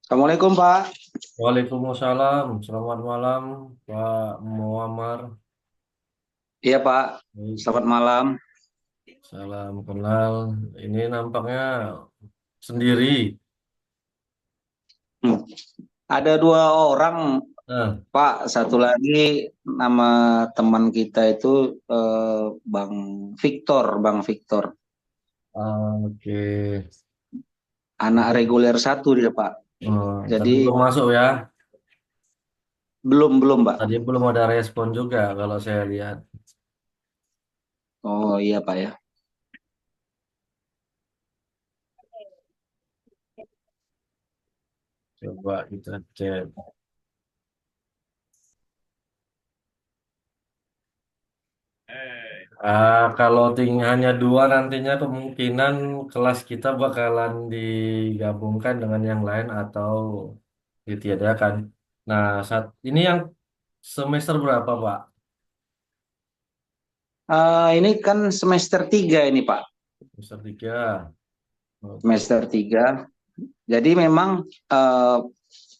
Assalamualaikum Pak. Waalaikumsalam, selamat malam Pak Muammar. Iya Pak, Baik, selamat malam. salam kenal. Ini nampaknya sendiri. Hmm. Ada dua orang Nah, Pak, satu lagi nama teman kita itu Bang Victor, Bang Victor. oke. Anak reguler satu dia Pak. Tapi Jadi belum masuk ya. belum Pak. Tadi belum ada respon juga kalau saya lihat. Oh iya Pak ya. Coba kita cek. Kalau hanya dua nantinya kemungkinan kelas kita bakalan digabungkan dengan yang lain atau ditiadakan. Nah, saat ini yang semester berapa, Pak? Ini kan semester 3 ini Pak. Semester 3. Oke. Semester 3. Jadi memang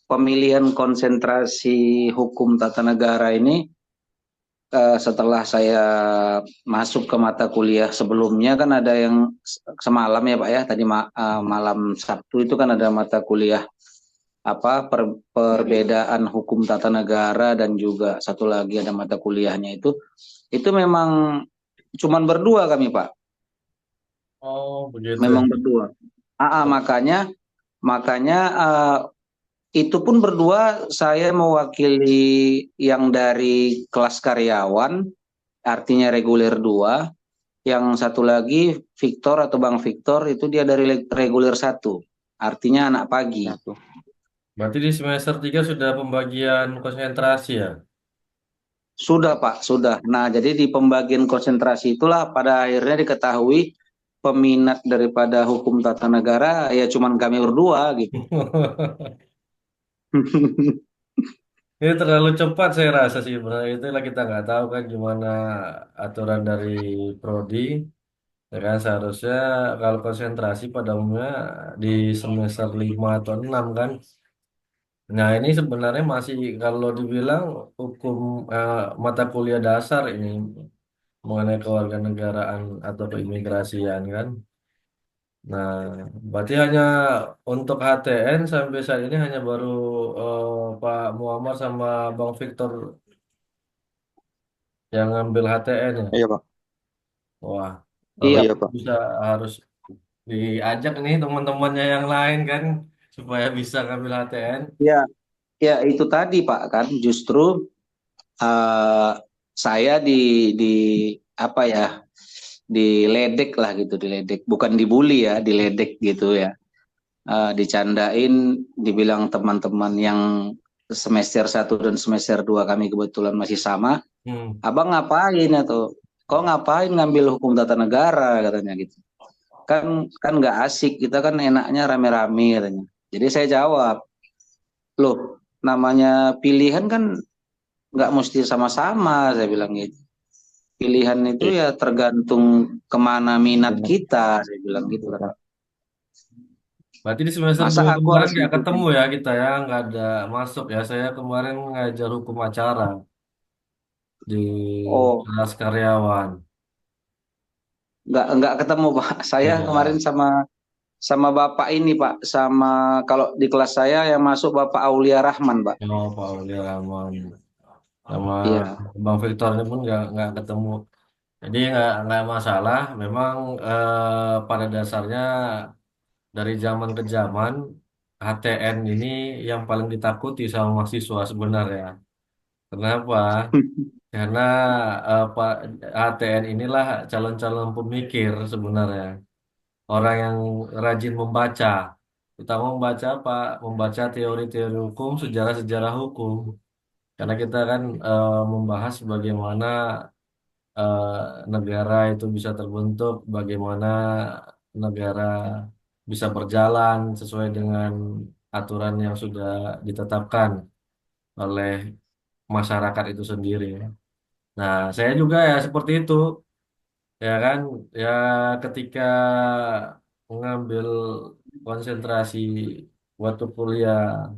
pemilihan konsentrasi hukum tata negara ini setelah saya masuk ke mata kuliah sebelumnya kan ada yang semalam ya Pak ya tadi malam Sabtu itu kan ada mata kuliah apa perbedaan hukum tata negara dan juga satu lagi ada mata kuliahnya itu memang cuman berdua kami Pak, Oh, begitu ya. memang berdua. Makanya makanya itu pun berdua saya mewakili yang dari kelas karyawan artinya reguler 2. Yang satu lagi Victor atau Bang Victor itu dia dari reguler 1. Artinya anak pagi. Berarti di semester 3 sudah pembagian konsentrasi ya? Sudah Pak, sudah. Nah, jadi di pembagian konsentrasi itulah pada akhirnya diketahui peminat daripada hukum tata negara ya cuman kami berdua gitu. Ini terlalu cepat saya rasa sih. Sebenarnya itulah kita nggak tahu kan gimana aturan dari prodi. Ya kan seharusnya kalau konsentrasi pada umumnya di semester 5 atau 6 kan. Nah ini sebenarnya masih kalau dibilang hukum mata kuliah dasar ini mengenai kewarganegaraan atau keimigrasian kan. Nah, berarti hanya untuk HTN sampai saat ini hanya baru Pak Muammar sama Bang Victor yang ngambil HTN ya. Iya Pak. Wah, kalau Iya gitu Pak. bisa harus diajak nih teman-temannya yang lain kan supaya bisa ngambil HTN. Ya, ya itu tadi Pak kan justru eh, saya di apa ya diledek lah gitu, diledek bukan dibully ya, diledek gitu ya. Dicandain, dibilang teman-teman yang semester 1 dan semester 2 kami kebetulan masih sama, Hmm. abang ngapain atau kok ngapain ngambil hukum tata negara katanya gitu. Kan nggak asik, kita kan enaknya rame-rame katanya. Jadi saya jawab, loh namanya pilihan kan nggak mesti sama-sama, saya bilang gitu. Pilihan itu ya tergantung kemana minat kita, saya bilang gitu kan Pak. Berarti di semester Masa 2 aku kemarin harus nggak ngikutin. ketemu ya kita ya, nggak ada masuk ya. Saya kemarin ngajar hukum acara di Oh, kelas karyawan. nggak ketemu Pak. Saya kemarin Iya. sama sama Bapak ini Pak, sama kalau di kelas saya yang masuk Bapak Aulia Rahman Pak. Oh, Pak Uli Rahman. Sama Iya. Bang Victor ini pun nggak ketemu. Jadi nggak masalah. Memang pada dasarnya dari zaman ke zaman HTN ini yang paling ditakuti sama mahasiswa sebenarnya. Kenapa? Karena Pak HTN inilah calon-calon pemikir sebenarnya. Orang yang rajin membaca. Utama membaca apa? Membaca teori-teori hukum, sejarah-sejarah hukum. Karena kita kan membahas bagaimana eh, negara itu bisa terbentuk, bagaimana negara bisa berjalan sesuai dengan aturan yang sudah ditetapkan oleh masyarakat itu sendiri. Nah, saya juga ya seperti itu, ya kan? Ya ketika mengambil konsentrasi waktu kuliah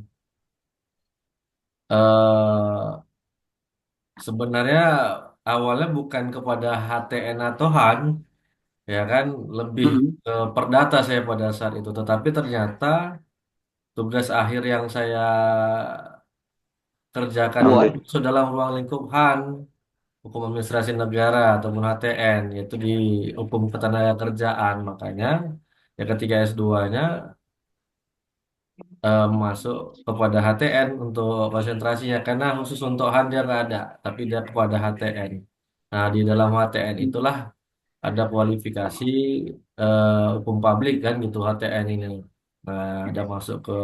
sebenarnya awalnya bukan kepada HTN atau HAN, ya kan, lebih Mm-mm. ke perdata saya pada saat itu. Tetapi ternyata tugas akhir yang saya kerjakan itu Buat. masuk dalam ruang lingkup HAN, Hukum Administrasi Negara ataupun HTN, yaitu di Hukum Ketenagakerjaan. Makanya ya ketika S2-nya masuk kepada HTN untuk konsentrasinya karena khusus untuk HAN dia nggak ada, tapi dia kepada HTN. Nah, di dalam HTN itulah ada kualifikasi hukum publik kan gitu HTN ini. Nah, ada masuk ke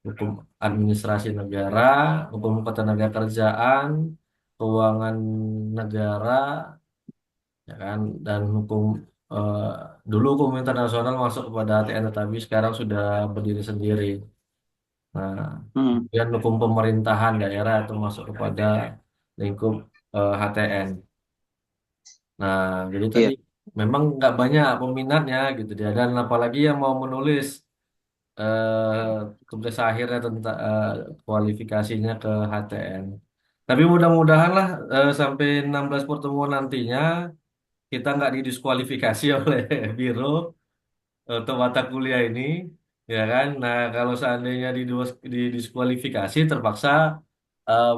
hukum administrasi negara, hukum ketenagakerjaan, keuangan negara, ya kan, dan hukum eh, dulu hukum internasional masuk kepada HTN tetapi sekarang sudah berdiri sendiri. Nah, Mm. kemudian hukum pemerintahan daerah itu masuk kepada lingkup HTN. Nah, jadi tadi Iya. memang nggak banyak peminatnya gitu dia, dan apalagi yang mau menulis tugas akhirnya tentang kualifikasinya ke HTN. Tapi mudah-mudahan lah sampai 16 pertemuan nantinya kita nggak didiskualifikasi oleh biro untuk mata kuliah ini, ya kan? Nah, kalau seandainya didiskualifikasi, terpaksa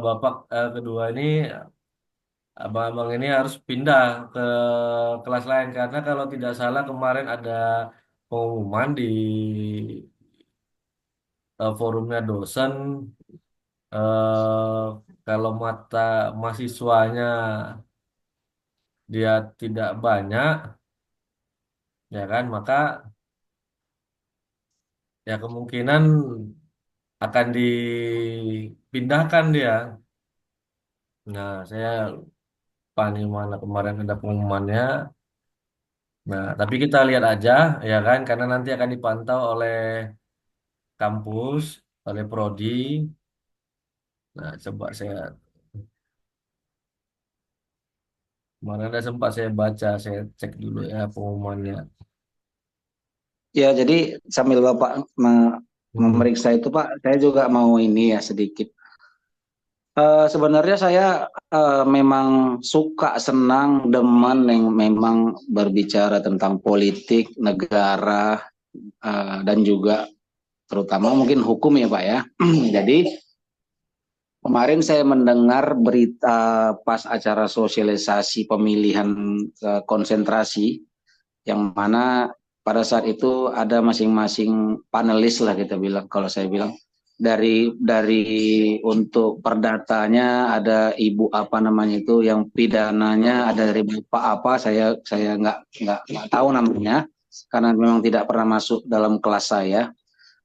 bapak kedua ini, abang-abang ini harus pindah ke kelas lain karena kalau tidak salah kemarin ada pengumuman di forumnya dosen, eh, kalau mata mahasiswanya dia tidak banyak, ya kan, maka ya kemungkinan akan dipindahkan dia. Nah, saya lupa nih mana kemarin ada pengumumannya. Nah, tapi kita lihat aja, ya kan, karena nanti akan dipantau oleh kampus, oleh prodi. Nah, coba saya kemarin ada sempat saya baca, saya cek dulu ya pengumumannya. Ya, jadi sambil Bapak Hmm. memeriksa itu Pak, saya juga mau ini ya sedikit. Sebenarnya saya memang suka, senang, demen yang memang berbicara tentang politik, negara, dan juga terutama mungkin hukum ya Pak ya. Jadi kemarin saya mendengar berita pas acara sosialisasi pemilihan konsentrasi, yang mana pada saat itu ada masing-masing panelis lah kita bilang, kalau saya bilang dari untuk perdatanya ada ibu apa namanya itu, yang pidananya ada dari bapak apa, saya nggak tahu namanya karena memang tidak pernah masuk dalam kelas saya.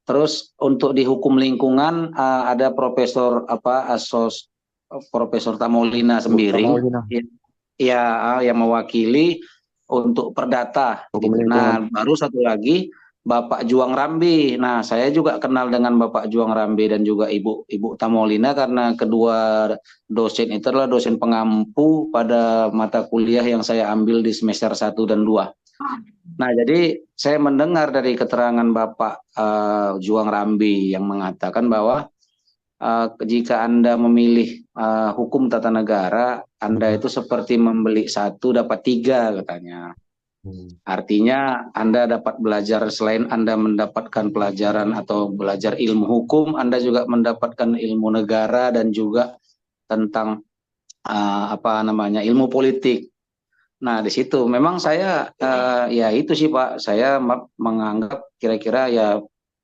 Terus untuk di hukum lingkungan ada Profesor apa Asos Profesor Tamolina Bu Sembiring Kamalina, ya, yang mewakili untuk perdata hukum gitu. lingkungan. Nah, baru satu lagi Bapak Juang Rambi. Nah, saya juga kenal dengan Bapak Juang Rambi dan juga Ibu Tamolina karena kedua dosen itu adalah dosen pengampu pada mata kuliah yang saya ambil di semester 1 dan 2. Nah, jadi saya mendengar dari keterangan Bapak Juang Rambi yang mengatakan bahwa jika Anda memilih hukum tata negara, Anda Hmm. itu seperti membeli satu dapat tiga katanya. Hmm. Artinya Anda dapat belajar, selain Anda mendapatkan pelajaran atau belajar ilmu hukum, Anda juga mendapatkan ilmu negara dan juga tentang apa namanya ilmu politik. Nah, di situ memang saya ya itu sih Pak, saya menganggap kira-kira ya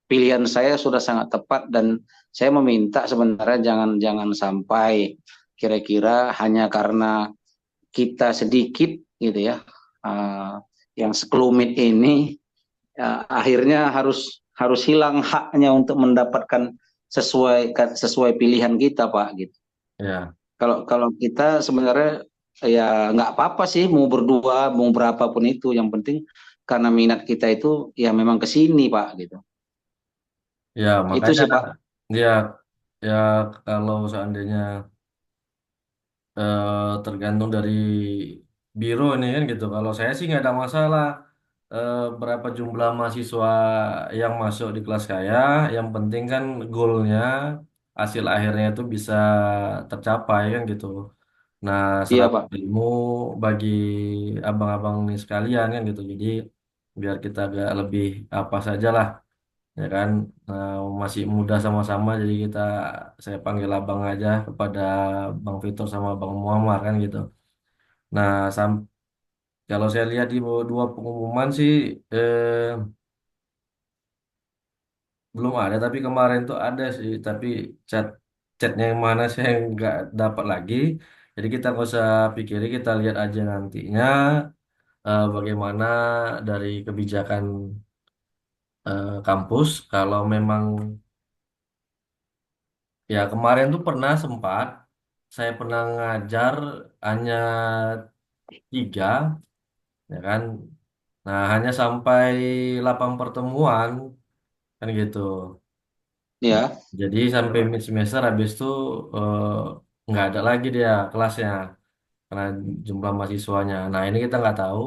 pilihan saya sudah sangat tepat, dan saya meminta sebenarnya jangan jangan sampai kira-kira hanya karena kita sedikit gitu ya, eh, yang sekelumit ini akhirnya harus harus hilang haknya untuk mendapatkan sesuai pilihan kita Pak gitu. Ya, Kalau kalau kita sebenarnya ya nggak apa-apa sih mau berdua mau berapapun itu, yang penting karena minat kita itu ya memang ke sini Pak gitu. ya Itu makanya sih Pak. ya, ya kalau seandainya tergantung dari biro ini kan gitu. Kalau saya sih nggak ada masalah. berapa jumlah mahasiswa yang masuk di kelas saya. Yang penting kan goalnya, hasil akhirnya itu bisa tercapai kan gitu. Nah, Iya serap Pak. ilmu bagi abang-abang ini sekalian kan gitu. Jadi biar kita agak lebih apa saja lah, ya kan. Nah, masih muda sama-sama, jadi saya panggil abang aja kepada Bang Vitor sama Bang Muammar kan gitu. Nah, kalau saya lihat di dua pengumuman sih, eh, belum ada, tapi kemarin tuh ada sih, tapi chat chatnya yang mana saya nggak dapat lagi. Jadi kita nggak usah pikirin, kita lihat aja nantinya bagaimana dari kebijakan kampus. Kalau memang ya kemarin tuh pernah sempat saya pernah ngajar hanya tiga, ya kan. Nah, hanya sampai 8 pertemuan kan gitu. Ya. Jadi sampai mid semester habis itu eh, nggak ada lagi dia kelasnya karena jumlah mahasiswanya. Nah, ini kita nggak tahu.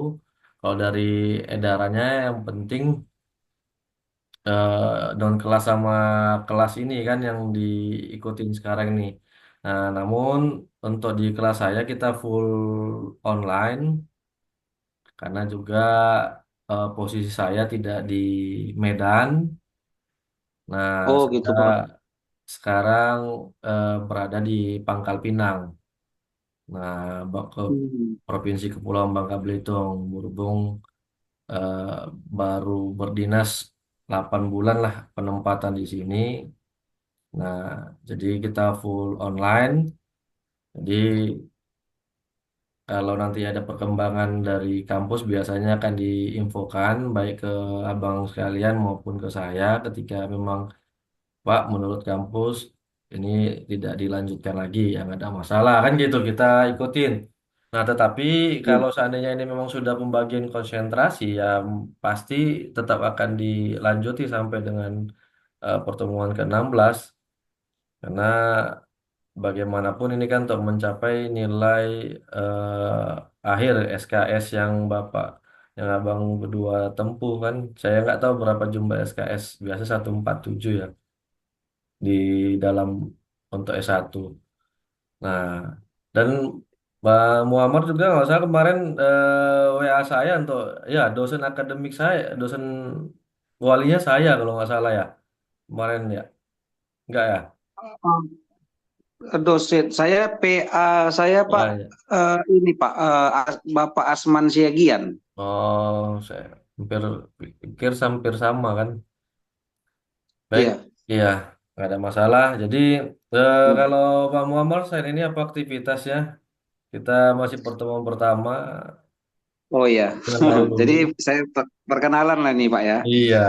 Kalau dari edarannya yang penting non kelas sama kelas ini kan yang diikutin sekarang nih. Nah, namun untuk di kelas saya kita full online karena juga posisi saya tidak di Medan. Nah, Oh saya gitu Pak. sekarang berada di Pangkal Pinang. Nah, ke Hmm. Provinsi Kepulauan Bangka Belitung, berhubung eh, baru berdinas 8 bulan lah penempatan di sini. Nah, jadi kita full online. Jadi kalau nanti ada perkembangan dari kampus biasanya akan diinfokan baik ke abang sekalian maupun ke saya ketika memang Pak, menurut kampus ini tidak dilanjutkan lagi, ya nggak ada masalah kan gitu kita ikutin. Nah, tetapi Iya. kalau seandainya ini memang sudah pembagian konsentrasi, ya pasti tetap akan dilanjuti sampai dengan pertemuan ke-16 karena bagaimanapun ini kan untuk mencapai nilai akhir SKS yang yang abang berdua tempuh kan. Saya nggak tahu berapa jumlah SKS, biasa 147 ya di dalam untuk S1. Nah, dan Mbak Muammar juga nggak salah kemarin WA saya untuk ya dosen akademik saya, dosen walinya saya kalau nggak salah ya kemarin ya, enggak ya? Dosen saya PA saya Pak, Ya, ya. ini Pak, Bapak Asman Siagian. Oh, saya hampir pikir hampir sama kan. Baik, Iya. iya, nggak ada masalah. Jadi kalau Pak Muammar saat ini apa aktivitasnya? Kita masih pertemuan pertama, Oh iya. kenal Jadi dulu. saya perkenalan lah nih Pak ya. Iya.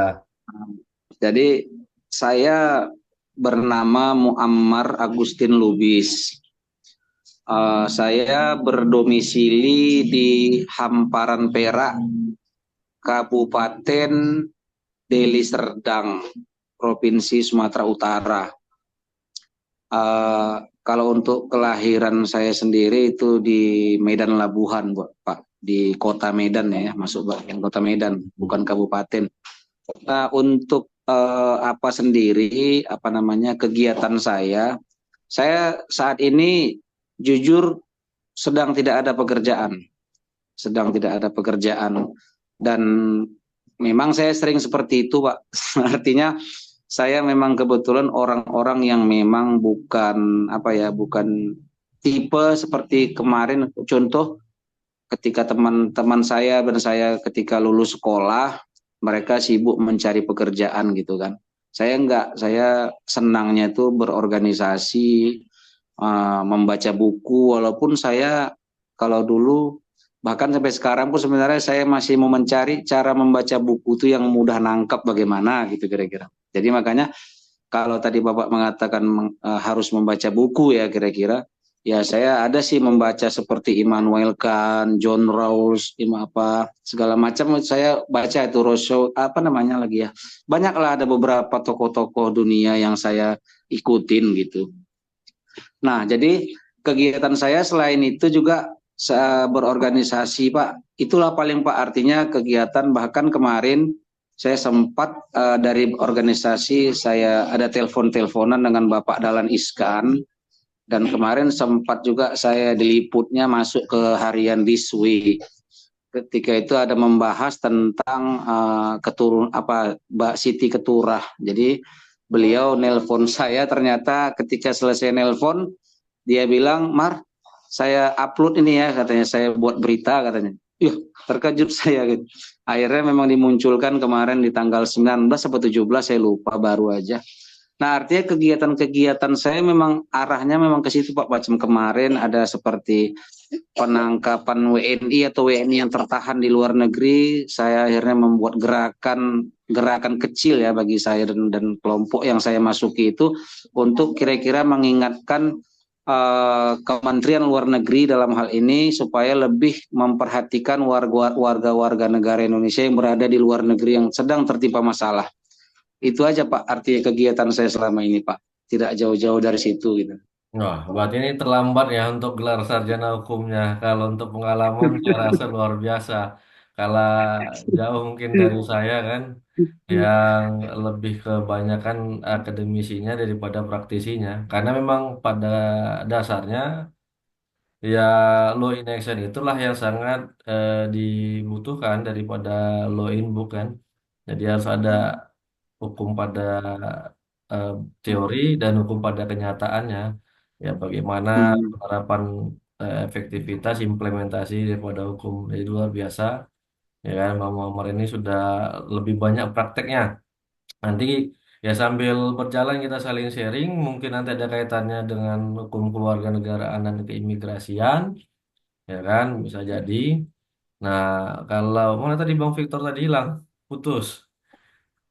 Jadi saya bernama Muammar Agustin Lubis. Saya berdomisili di Hamparan Perak, Kabupaten Deli Serdang, Provinsi Sumatera Utara. Kalau untuk kelahiran saya sendiri itu di Medan Labuhan, Pak, di Kota Medan ya, masuk bagian Kota Medan, bukan kabupaten. Nah, untuk apa sendiri, apa namanya kegiatan saya saat ini jujur sedang tidak ada pekerjaan, sedang tidak ada pekerjaan, dan memang saya sering seperti itu, Pak. Artinya saya memang kebetulan orang-orang yang memang bukan apa ya, bukan tipe seperti kemarin. Contoh ketika teman-teman saya dan saya ketika lulus sekolah, mereka sibuk mencari pekerjaan gitu kan. Saya enggak, saya senangnya itu berorganisasi, membaca buku, walaupun saya kalau dulu bahkan sampai sekarang pun sebenarnya saya masih mau mencari cara membaca buku itu yang mudah nangkap bagaimana gitu kira-kira. Jadi makanya kalau tadi Bapak mengatakan harus membaca buku ya kira-kira, ya saya ada sih membaca seperti Immanuel Kant, John Rawls, apa segala macam saya baca itu Rousseau, apa namanya lagi ya. Banyaklah ada beberapa tokoh-tokoh dunia yang saya ikutin gitu. Nah, jadi kegiatan saya selain itu juga berorganisasi, Pak. Itulah paling Pak artinya kegiatan. Bahkan kemarin saya sempat dari organisasi saya ada telepon-teleponan dengan Bapak Dahlan Iskan, dan kemarin sempat juga saya diliputnya masuk ke harian Diswi. Ketika itu ada membahas tentang keturun apa Mbak Siti Keturah. Jadi beliau nelpon saya, ternyata ketika selesai nelpon dia bilang, Mar, saya upload ini ya, katanya saya buat berita katanya. Yuh, terkejut saya gitu. Akhirnya memang dimunculkan kemarin di tanggal 19 atau 17, saya lupa, baru aja. Nah, artinya kegiatan-kegiatan saya memang arahnya memang ke situ, Pak. Macam kemarin ada seperti penangkapan WNI atau WNI yang tertahan di luar negeri. Saya akhirnya membuat gerakan gerakan kecil ya bagi saya dan kelompok yang saya masuki itu untuk kira-kira mengingatkan Kementerian Luar Negeri dalam hal ini supaya lebih memperhatikan warga-warga negara Indonesia yang berada di luar negeri yang sedang tertimpa masalah. Itu aja Pak artinya kegiatan saya selama ini Pak. Tidak jauh-jauh dari situ gitu. Wah, berarti ini terlambat ya untuk gelar sarjana hukumnya. Kalau untuk pengalaman, saya rasa luar biasa. Kalau jauh mungkin dari saya kan, yang lebih kebanyakan akademisinya daripada praktisinya. Karena memang pada dasarnya ya law in action itulah yang sangat dibutuhkan daripada law in book kan. Jadi harus ada hukum pada eh, teori dan hukum pada kenyataannya. Ya bagaimana Hmm. penerapan efektivitas implementasi daripada hukum itu luar biasa. Ya kan, Bang Muammar ini sudah lebih banyak prakteknya. Nanti ya sambil berjalan kita saling sharing, mungkin nanti ada kaitannya dengan hukum kewarganegaraan dan keimigrasian, ya kan, bisa jadi. Nah, kalau mana tadi Bang Victor tadi hilang, putus.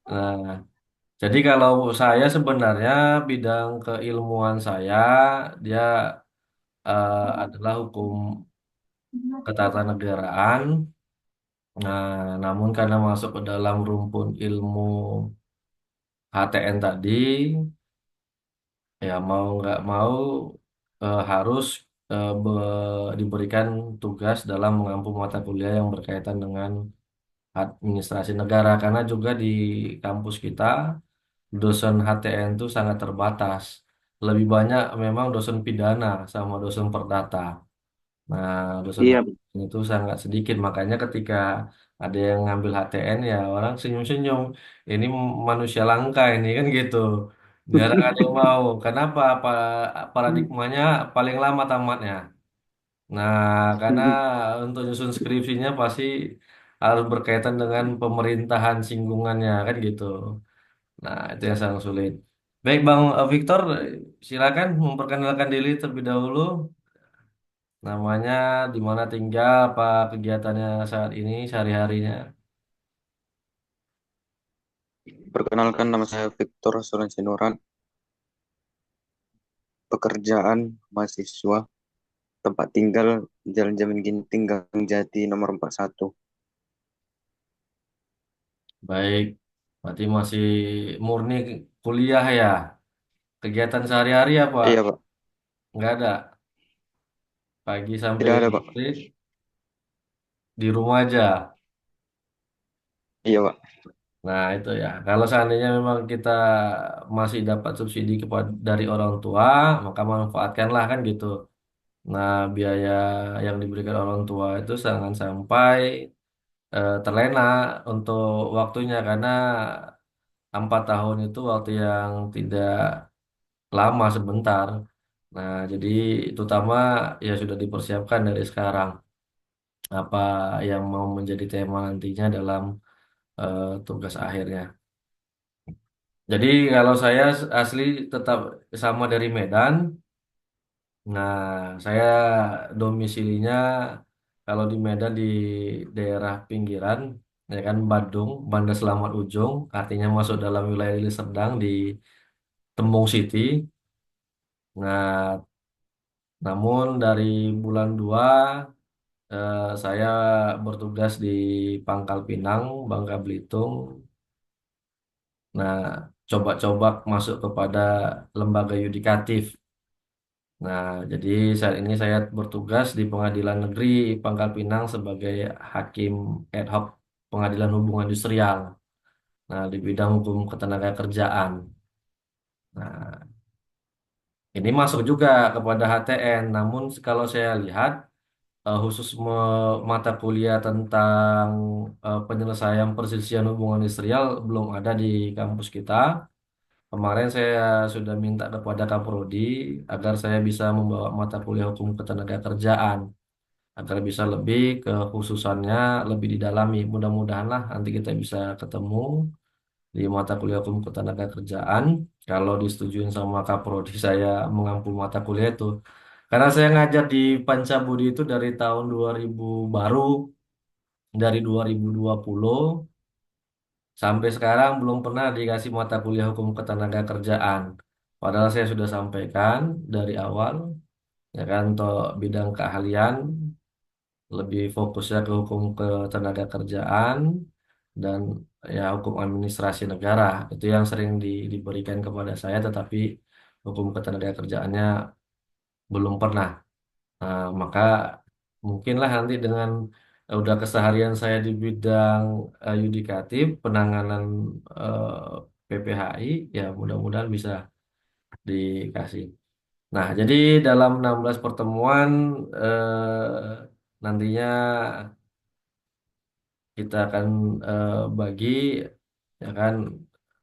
Nah, jadi kalau saya sebenarnya bidang keilmuan saya dia adalah hukum ketatanegaraan. Nah, namun karena masuk ke dalam rumpun ilmu HTN tadi, ya mau nggak mau harus diberikan tugas dalam mengampu mata kuliah yang berkaitan dengan administrasi negara karena juga di kampus kita dosen HTN itu sangat terbatas. Lebih banyak memang dosen pidana sama dosen perdata. Nah, dosen Iya. HTN itu sangat sedikit. Makanya ketika ada yang ngambil HTN ya orang senyum-senyum. Ini manusia langka ini kan gitu. Jarang ada yang mau. Kenapa? Paradigmanya paling lama tamatnya. Nah, karena untuk nyusun skripsinya pasti harus berkaitan dengan pemerintahan singgungannya kan gitu. Nah, itu yang sangat sulit. Baik, Bang Victor, silakan memperkenalkan diri terlebih dahulu. Namanya, di mana tinggal, apa kegiatannya saat ini, sehari-harinya. Perkenalkan, nama saya Victor Soren Sinuran, pekerjaan mahasiswa, tempat tinggal Jalan Jamin Ginting, Gang Jati nomor 41. Baik, berarti masih murni kuliah ya. Kegiatan sehari-hari apa? Iya, Pak. Nggak ada. Pagi sampai Tidak ada, Pak. sore di rumah aja. Iya, Pak. Nah, itu ya. Kalau seandainya memang kita masih dapat subsidi kepada dari orang tua, maka manfaatkanlah kan gitu. Nah, biaya yang diberikan orang tua itu jangan sampai terlena untuk waktunya karena 4 tahun itu waktu yang tidak lama sebentar. Nah, jadi terutama ya sudah dipersiapkan dari sekarang apa yang mau menjadi tema nantinya dalam tugas akhirnya. Jadi kalau saya asli tetap sama dari Medan. Nah, saya domisilinya kalau di Medan di daerah pinggiran, ya kan Badung, Banda Selamat Ujung, artinya masuk dalam wilayah Deli Serdang di Tembung City. Nah, namun dari bulan 2 saya bertugas di Pangkal Pinang, Bangka Belitung. Nah, coba-coba masuk kepada lembaga yudikatif. Nah, jadi saat ini saya bertugas di Pengadilan Negeri Pangkal Pinang sebagai hakim ad hoc Pengadilan Hubungan Industrial. Nah, di bidang hukum ketenagakerjaan. Nah, ini masuk juga kepada HTN. Namun kalau saya lihat khusus mata kuliah tentang penyelesaian perselisihan hubungan industrial belum ada di kampus kita. Kemarin saya sudah minta kepada Kaprodi agar saya bisa membawa mata kuliah hukum ketenagakerjaan agar bisa lebih kekhususannya lebih didalami. Mudah-mudahan lah nanti kita bisa ketemu di mata kuliah hukum ketenagakerjaan. Kalau disetujuin sama Kaprodi saya mengampu mata kuliah itu. Karena saya ngajar di Pancabudi itu dari tahun 2000 baru, dari 2020 sampai sekarang belum pernah dikasih mata kuliah hukum ketenagakerjaan. Padahal saya sudah sampaikan dari awal, ya kan, untuk bidang keahlian lebih fokusnya ke hukum ketenagakerjaan dan ya hukum administrasi negara. Itu yang sering diberikan kepada saya, tetapi hukum ketenagakerjaannya belum pernah. Nah, maka mungkinlah nanti dengan udah keseharian saya di bidang yudikatif, penanganan PPHI, ya mudah-mudahan bisa dikasih. Nah, jadi dalam 16 pertemuan nantinya kita akan bagi, ya kan,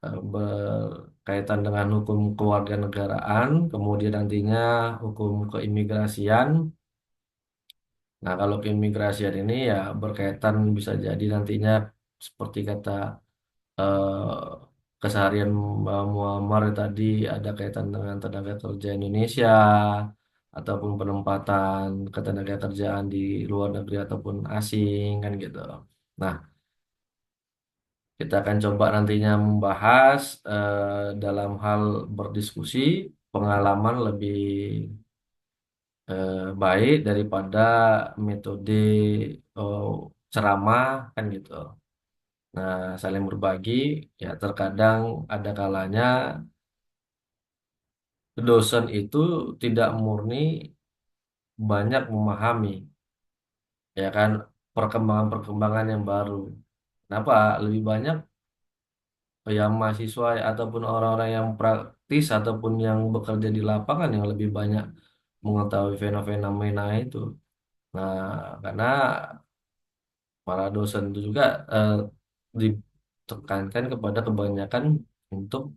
berkaitan dengan hukum kewarganegaraan, kemudian nantinya hukum keimigrasian. Nah, kalau keimigrasian ini ya berkaitan bisa jadi nantinya seperti kata keseharian Mbak Muammar tadi ada kaitan dengan tenaga kerja Indonesia ataupun penempatan ketenaga kerjaan di luar negeri ataupun asing kan gitu. Nah, kita akan coba nantinya membahas dalam hal berdiskusi pengalaman lebih baik daripada metode eh, ceramah kan gitu. Nah, saling berbagi, ya terkadang ada kalanya dosen itu tidak murni banyak memahami, ya kan, perkembangan-perkembangan yang baru. Kenapa? Lebih banyak yang mahasiswa ataupun orang-orang yang praktis ataupun yang bekerja di lapangan yang lebih banyak mengetahui fenomena itu. Nah, karena para dosen itu juga ditekankan kepada kebanyakan untuk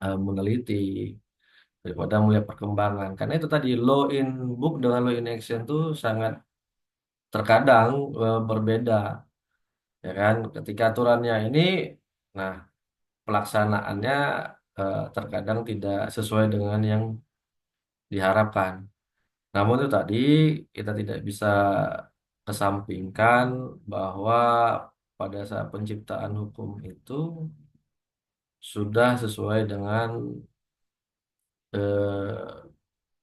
meneliti daripada melihat perkembangan. Karena itu tadi law in book dengan law in action tuh sangat terkadang berbeda, ya kan? Ketika aturannya ini, nah pelaksanaannya terkadang tidak sesuai dengan yang diharapkan. Namun itu tadi kita tidak bisa kesampingkan bahwa pada saat penciptaan hukum itu sudah sesuai dengan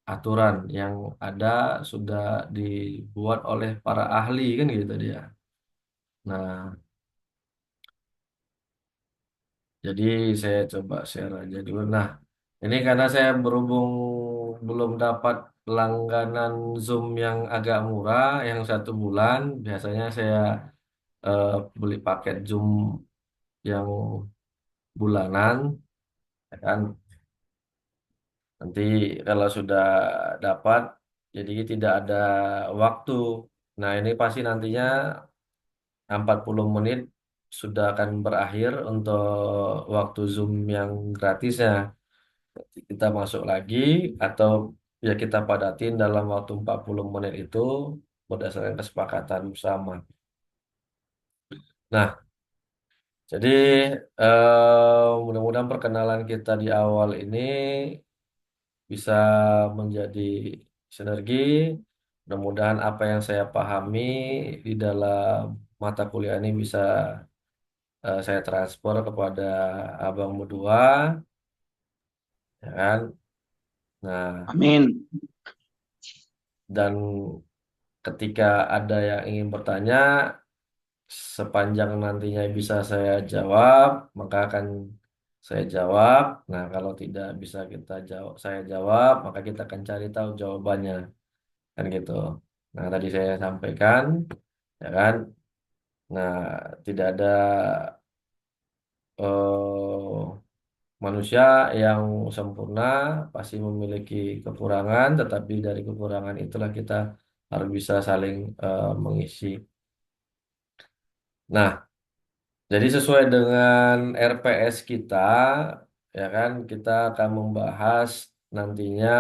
aturan yang ada sudah dibuat oleh para ahli kan gitu dia. Nah, jadi saya coba share aja dulu. Nah, ini karena saya berhubung belum dapat langganan Zoom yang agak murah, yang 1 bulan, biasanya saya eh, beli paket Zoom yang bulanan, ya kan. Nanti kalau sudah dapat, jadi tidak ada waktu. Nah, ini pasti nantinya 40 menit sudah akan berakhir untuk waktu Zoom yang gratisnya. Kita masuk lagi atau ya kita padatin dalam waktu 40 menit itu berdasarkan kesepakatan bersama. Nah, jadi mudah-mudahan perkenalan kita di awal ini bisa menjadi sinergi. Mudah-mudahan apa yang saya pahami di dalam mata kuliah ini bisa saya transfer kepada abang berdua, ya kan? Nah, Amin. dan ketika ada yang ingin bertanya, sepanjang nantinya bisa saya jawab, maka akan saya jawab. Nah, kalau tidak bisa kita jawab, saya jawab, maka kita akan cari tahu jawabannya, kan gitu. Nah, tadi saya sampaikan, ya kan. Nah, tidak ada eh, manusia yang sempurna, pasti memiliki kekurangan, tetapi dari kekurangan itulah kita harus bisa saling mengisi. Nah, jadi sesuai dengan RPS kita, ya kan, kita akan membahas nantinya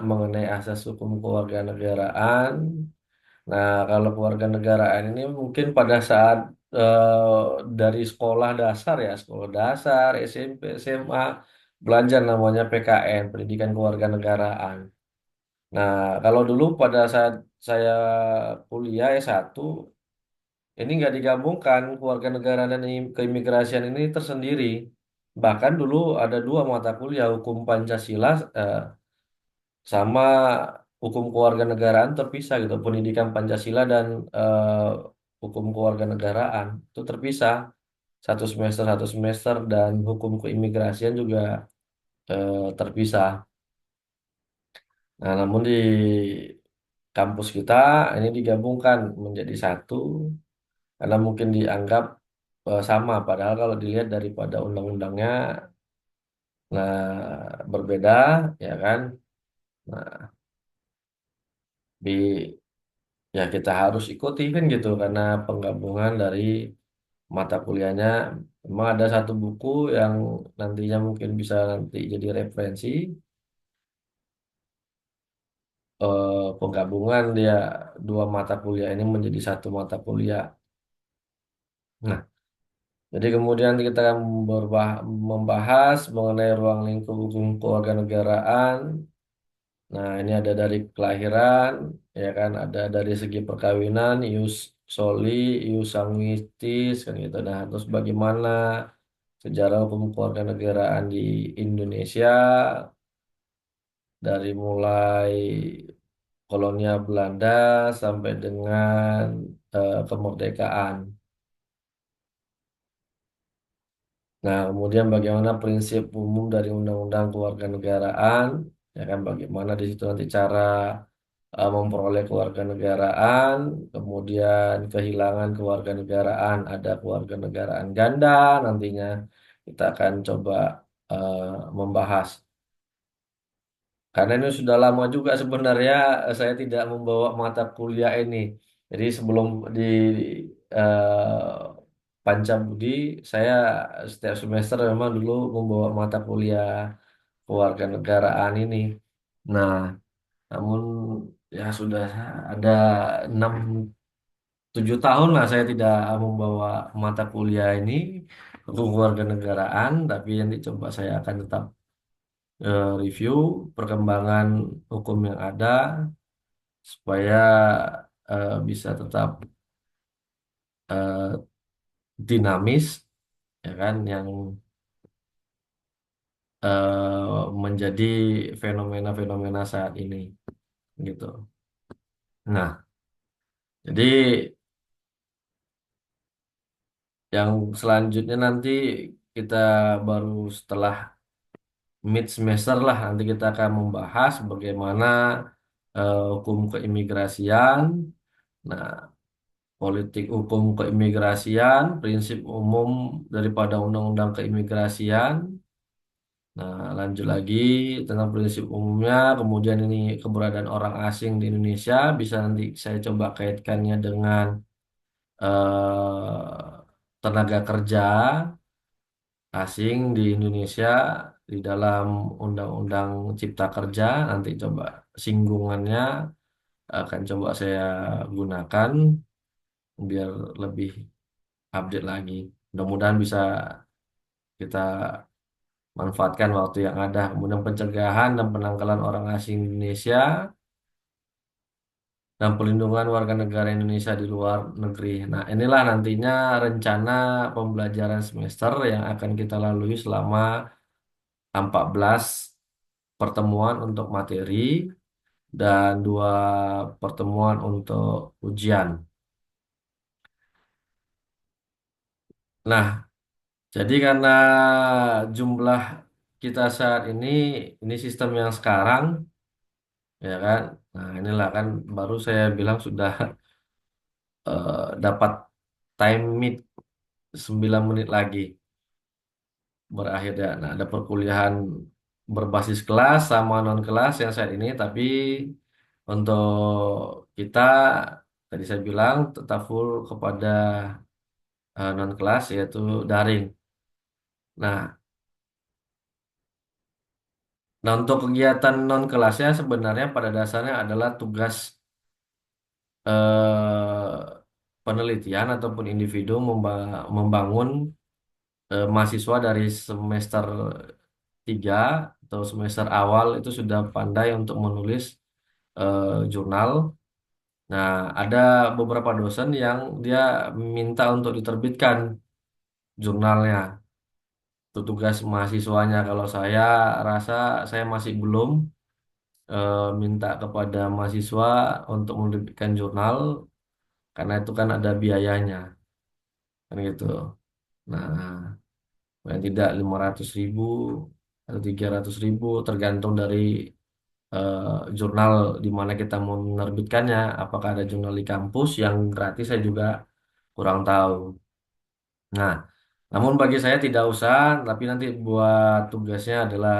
mengenai asas hukum kewarganegaraan. Nah, kalau kewarganegaraan ini mungkin pada saat dari sekolah dasar ya, sekolah dasar, SMP, SMA, belajar namanya PKN, Pendidikan Kewarganegaraan. Nah, kalau dulu pada saat saya kuliah S1, ini nggak digabungkan, kewarganegaraan dan keimigrasian ini tersendiri. Bahkan dulu ada dua mata kuliah, hukum Pancasila eh, sama hukum kewarganegaraan terpisah gitu. Pendidikan Pancasila dan hukum kewarganegaraan itu terpisah. Satu semester dan hukum keimigrasian juga terpisah. Nah, namun di kampus kita ini digabungkan menjadi satu karena mungkin dianggap sama. Padahal kalau dilihat daripada undang-undangnya, nah berbeda, ya kan? Nah, di ya kita harus ikuti kan gitu karena penggabungan dari mata kuliahnya. Memang ada satu buku yang nantinya mungkin bisa nanti jadi referensi penggabungan dia dua mata kuliah ini menjadi satu mata kuliah. Nah, jadi kemudian kita akan membahas mengenai ruang lingkup hukum kewarganegaraan. Nah, ini ada dari kelahiran, ya kan, ada dari segi perkawinan, ius soli, ius sanguinis, kan gitu. Nah, terus bagaimana sejarah hukum kewarganegaraan di Indonesia dari mulai kolonial Belanda sampai dengan kemerdekaan. Nah, kemudian bagaimana prinsip umum dari undang-undang kewarganegaraan, ya kan, bagaimana di situ nanti cara memperoleh kewarganegaraan, kemudian kehilangan kewarganegaraan, ada kewarganegaraan ganda nantinya kita akan coba eh, membahas. Karena ini sudah lama juga sebenarnya saya tidak membawa mata kuliah ini. Jadi sebelum di Pancabudi, saya setiap semester memang dulu membawa mata kuliah kewarganegaraan ini. Nah, namun ya sudah ada 6 7 tahun lah saya tidak membawa mata kuliah ini hukum kewarganegaraan, tapi nanti coba saya akan tetap review perkembangan hukum yang ada supaya bisa tetap eh, dinamis, ya kan, yang menjadi fenomena-fenomena saat ini gitu. Nah, jadi yang selanjutnya nanti kita baru setelah mid semester lah nanti kita akan membahas bagaimana hukum keimigrasian. Nah, politik hukum keimigrasian, prinsip umum daripada undang-undang keimigrasian. Nah, lanjut lagi tentang prinsip umumnya, kemudian ini keberadaan orang asing di Indonesia bisa nanti saya coba kaitkannya dengan tenaga kerja asing di Indonesia di dalam Undang-Undang Cipta Kerja. Nanti coba singgungannya akan coba saya gunakan biar lebih update lagi. Mudah-mudahan bisa kita manfaatkan waktu yang ada. Kemudian pencegahan dan penangkalan orang asing di Indonesia dan pelindungan warga negara Indonesia di luar negeri. Nah, inilah nantinya rencana pembelajaran semester yang akan kita lalui selama 14 pertemuan untuk materi dan 2 pertemuan untuk ujian. Nah, Jadi karena jumlah kita saat ini sistem yang sekarang, ya kan. Nah, inilah kan baru saya bilang sudah dapat time meet 9 menit lagi berakhir ya. Nah, ada perkuliahan berbasis kelas sama non kelas yang saat ini, tapi untuk kita tadi saya bilang tetap full kepada non kelas yaitu daring. Nah, nah untuk kegiatan non kelasnya sebenarnya pada dasarnya adalah tugas eh, penelitian ataupun individu membangun mahasiswa dari semester 3 atau semester awal itu sudah pandai untuk menulis jurnal. Nah, ada beberapa dosen yang dia minta untuk diterbitkan jurnalnya. Itu tugas mahasiswanya. Kalau saya rasa saya masih belum minta kepada mahasiswa untuk menerbitkan jurnal karena itu kan ada biayanya, kan gitu. Nah, paling tidak 500.000 atau 300.000 tergantung dari eh, jurnal di mana kita mau menerbitkannya. Apakah ada jurnal di kampus yang gratis, saya juga kurang tahu. Nah, namun bagi saya tidak usah, tapi nanti buat tugasnya adalah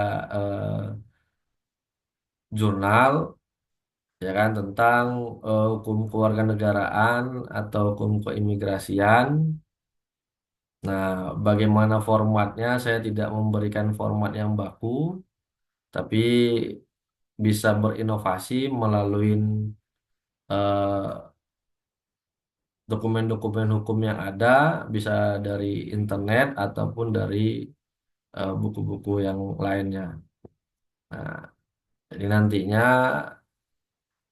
jurnal, ya kan, tentang hukum kewarganegaraan atau hukum keimigrasian. Nah, bagaimana formatnya, saya tidak memberikan format yang baku, tapi bisa berinovasi melalui eh, dokumen-dokumen hukum yang ada, bisa dari internet ataupun dari buku-buku yang lainnya. Nah, jadi nantinya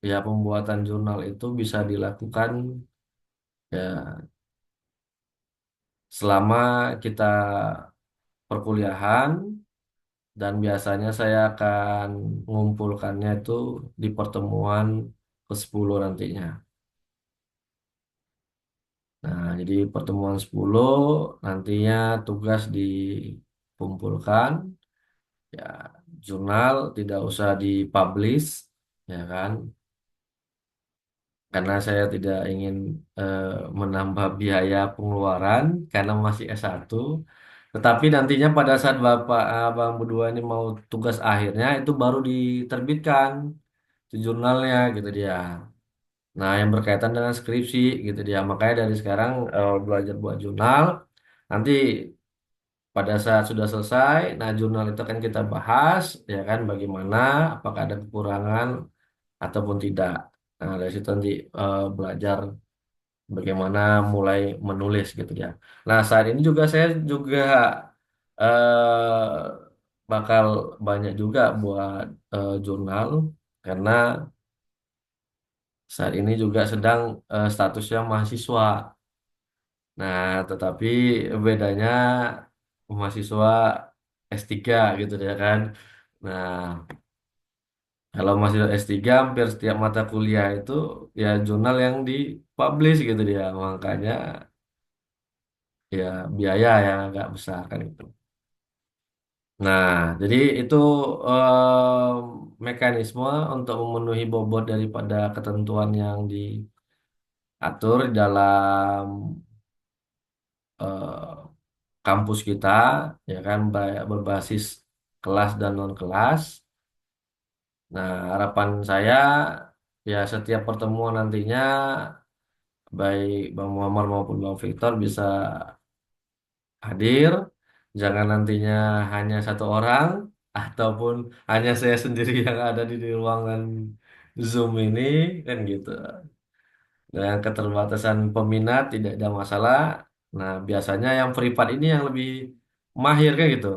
ya pembuatan jurnal itu bisa dilakukan ya selama kita perkuliahan, dan biasanya saya akan mengumpulkannya itu di pertemuan ke-10 nantinya. Nah, jadi pertemuan 10 nantinya tugas dikumpulkan, ya jurnal tidak usah dipublish, ya kan, karena saya tidak ingin eh, menambah biaya pengeluaran karena masih S1. Tetapi nantinya pada saat Bapak Abang berdua ini mau tugas akhirnya itu baru diterbitkan di jurnalnya gitu dia. Nah, yang berkaitan dengan skripsi gitu dia. Makanya dari sekarang belajar buat jurnal. Nanti pada saat sudah selesai, nah jurnal itu akan kita bahas, ya kan, bagaimana, apakah ada kekurangan ataupun tidak. Nah, dari situ nanti belajar bagaimana mulai menulis gitu ya. Nah, saat ini juga saya juga bakal banyak juga buat jurnal karena saat ini juga sedang statusnya mahasiswa. Nah, tetapi bedanya mahasiswa S3 gitu ya kan. Nah, kalau mahasiswa S3 hampir setiap mata kuliah itu ya jurnal yang dipublish gitu dia. Makanya ya biaya yang agak besar kan itu. Nah, jadi itu mekanisme untuk memenuhi bobot daripada ketentuan yang diatur dalam eh, kampus kita, ya kan, berbasis kelas dan non kelas. Nah, harapan saya ya setiap pertemuan nantinya baik Bang Muhammad maupun Bang Victor bisa hadir, jangan nantinya hanya satu orang ataupun hanya saya sendiri yang ada di ruangan Zoom ini, kan gitu. Dengan keterbatasan peminat tidak ada masalah. Nah, biasanya yang privat ini yang lebih mahir kan gitu.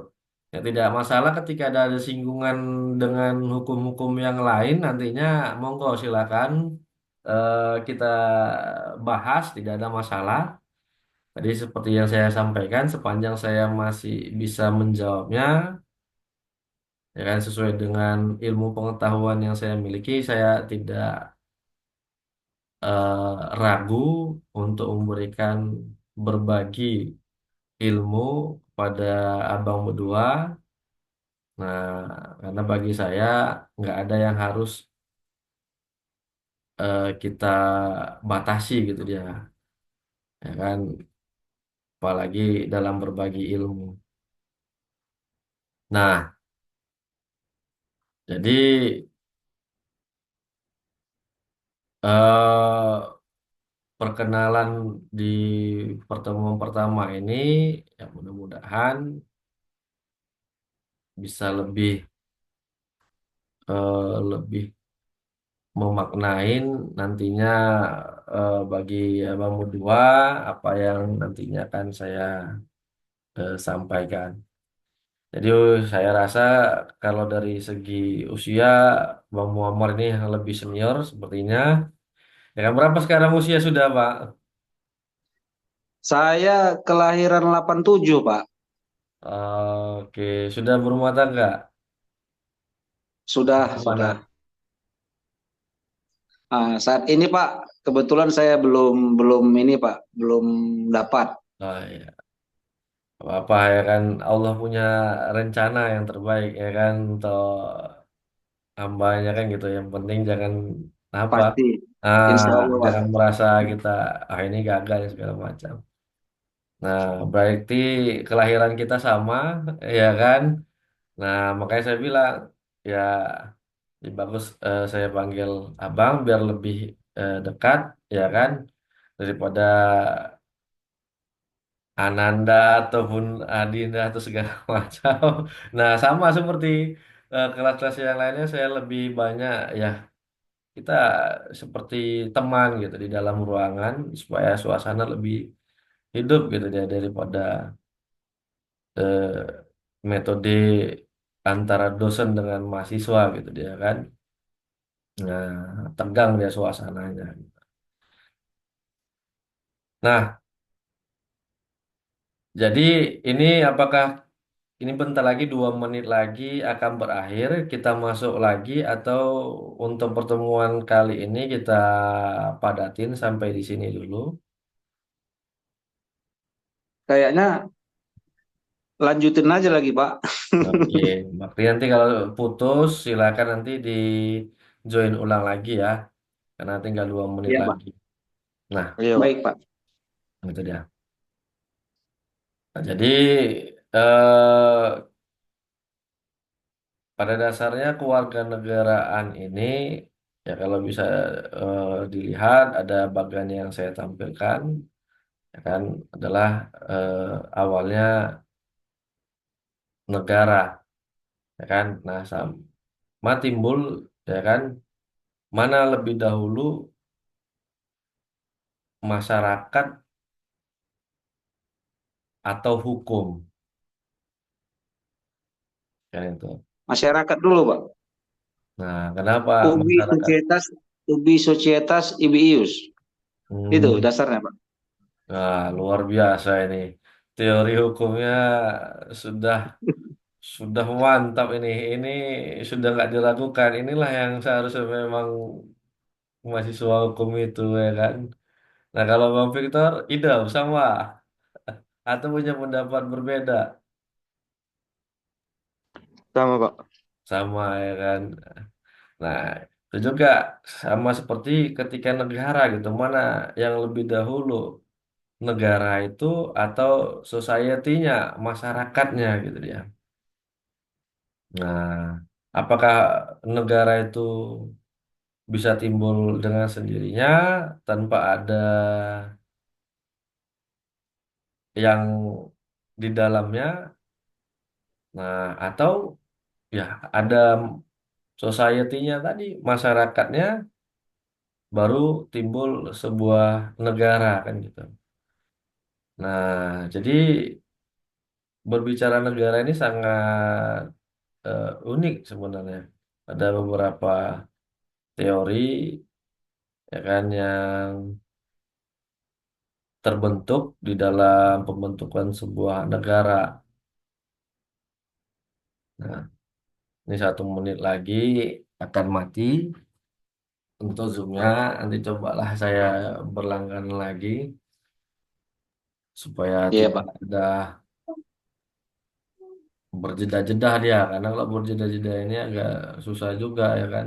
Ya tidak masalah ketika ada singgungan dengan hukum-hukum yang lain nantinya, monggo silakan kita bahas, tidak ada masalah. Tadi seperti yang saya sampaikan, sepanjang saya masih bisa menjawabnya, ya kan, sesuai dengan ilmu pengetahuan yang saya miliki, saya tidak ragu untuk memberikan berbagi ilmu pada abang berdua. Nah, karena bagi saya nggak ada yang harus kita batasi gitu dia, ya kan? Apalagi dalam berbagi ilmu. Nah, jadi eh, perkenalan di pertemuan pertama ini, ya mudah-mudahan bisa lebih memaknain nantinya bagi abang berdua apa yang nantinya akan saya sampaikan. Jadi saya rasa kalau dari segi usia Bang Muammar ini yang lebih senior sepertinya. Ya kan berapa sekarang usia sudah Pak? Saya kelahiran 87, Pak. Oke, sudah berumah tangga? Sudah, Berapa anak? sudah. Saat ini, Pak, kebetulan saya belum belum ini, Pak, belum dapat. Oh iya, apa ya kan Allah punya rencana yang terbaik ya kan untuk hambanya kan gitu. Yang penting jangan apa, Pasti. ah, Insya Allah, Pak. jangan merasa kita ini gagal dan segala macam. Nah, berarti kelahiran kita sama, ya kan? Nah, makanya saya bilang ya, ya bagus saya panggil abang biar lebih dekat, ya kan? Daripada Ananda ataupun Adinda atau segala macam. Nah, sama seperti kelas-kelas yang lainnya saya lebih banyak ya kita seperti teman gitu di dalam ruangan supaya suasana lebih hidup gitu dia daripada eh, metode antara dosen dengan mahasiswa gitu dia kan. Nah, tegang dia suasananya. Nah, jadi ini apakah ini bentar lagi 2 menit lagi akan berakhir, kita masuk lagi atau untuk pertemuan kali ini kita padatin sampai di sini dulu. Kayaknya lanjutin aja lagi, Pak. Oke, Bakri nanti kalau putus silakan nanti di join ulang lagi ya, karena tinggal 2 menit Iya, Pak. lagi. Nah, Iya, Pak. Baik, Pak. itu dia. Nah, jadi eh, pada dasarnya kewarganegaraan ini ya kalau bisa dilihat ada bagian yang saya tampilkan ya kan adalah awalnya negara ya kan. Nah, sama timbul ya kan mana lebih dahulu masyarakat atau hukum kan itu. Masyarakat dulu, Pak. Nah, kenapa Ubi masyarakat? societas, ubi societas ibius. Itu Hmm, dasarnya, Pak. nah, luar biasa ini teori hukumnya sudah sudah mantap ini. Ini sudah nggak diragukan. Inilah yang seharusnya memang mahasiswa hukum itu ya kan. Nah kalau Bang Victor, idem sama atau punya pendapat berbeda? Sama, Pak. Sama ya kan. Nah itu juga sama seperti ketika negara gitu. Mana yang lebih dahulu negara itu atau society-nya, masyarakatnya gitu dia. Nah, apakah negara itu bisa timbul dengan sendirinya tanpa ada yang di dalamnya. Nah, atau ya ada society-nya tadi, masyarakatnya baru timbul sebuah negara kan gitu. Nah, jadi berbicara negara ini sangat unik sebenarnya. Ada beberapa teori ya kan yang terbentuk di dalam pembentukan sebuah negara. Nah, ini 1 menit lagi akan mati untuk zoomnya. Nanti cobalah saya berlangganan lagi supaya Iya, tidak Pak. ada berjeda-jeda dia karena kalau berjeda-jeda ini agak susah juga ya kan.